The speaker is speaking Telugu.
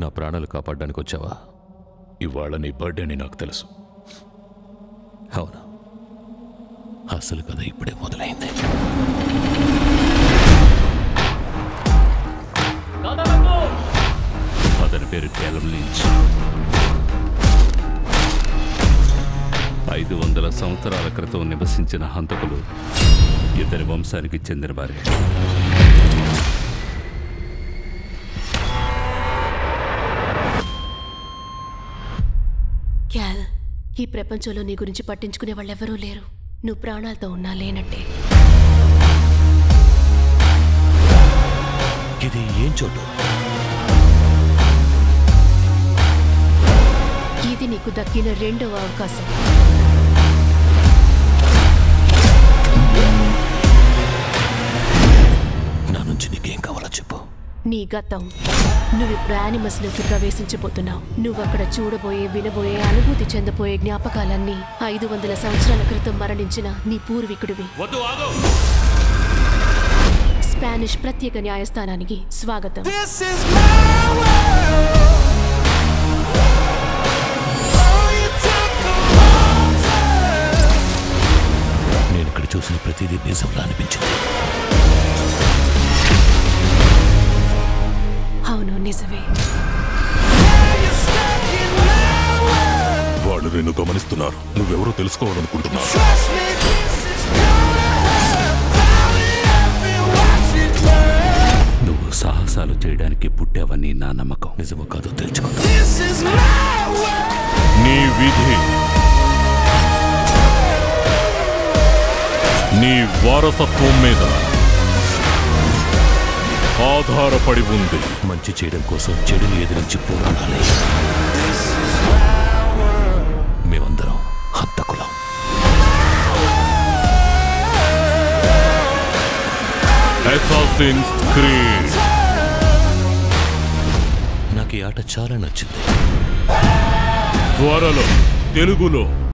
నా ప్రాణాలు కాపాడడానికి వచ్చావా? ఇవాళ నీ బర్త్డే అని నాకు తెలుసు. అవును, అసలు కథ ఇప్పుడే మొదలైంది. అతని పేరు క్యాలమ్ లించ్. 500 సంవత్సరాల క్రితం నివసించిన హంతకులు ఇతని వంశానికి చెందిన వారే. క్యాల్, ఈ ప్రపంచంలో నీ గురించి పట్టించుకునే వాళ్ళెవరూ లేరు. నువ్వు ప్రాణాలతో ఉన్నా లేనట్టే. ఇది ఏం చోటు? ఇది నీకు దక్కిన 2వ అవకాశం. నా నుంచి నీకేం కావాలో చెప్పు. నీ గతం. నువ్వు ఇప్పుడు యానిమస్లోకి ప్రవేశించబోతున్నావు. నువ్వు అక్కడ చూడబోయే, వినబోయే, అనుభూతి చెందబోయే జ్ఞాపకాలన్నీ 500 సంవత్సరాల క్రితం మరణించిన నీ పూర్వీకుడివి. స్పానిష్ ప్రత్యేక న్యాయస్థానానికి స్వాగతం. నేను ఇక్కడ చూసిన ప్రతిదీ నిజంలా అనిపించింది. అవును, నిజమే. వాళ్ళు నిన్ను గమనిస్తున్నారు. నువ్వెవరో తెలుసుకోవాలనుకుంటున్నారు. నువ్వు సాహసాలు చేయడానికి పుట్టావని నా నమ్మకం. నిజమో కాదో తెలుసుకుంటా. నీ విధి నీ వారసత్వం మీద ఆధారపడి ఉంది. మంచి చేయడం కోసం చెడుని ఎదిరించి పోరాడాలి. మేమందరం హంతకులం. Assassins creed. నాకు ఈ ఆట చాలా నచ్చింది. త్వరలో తెలుగులో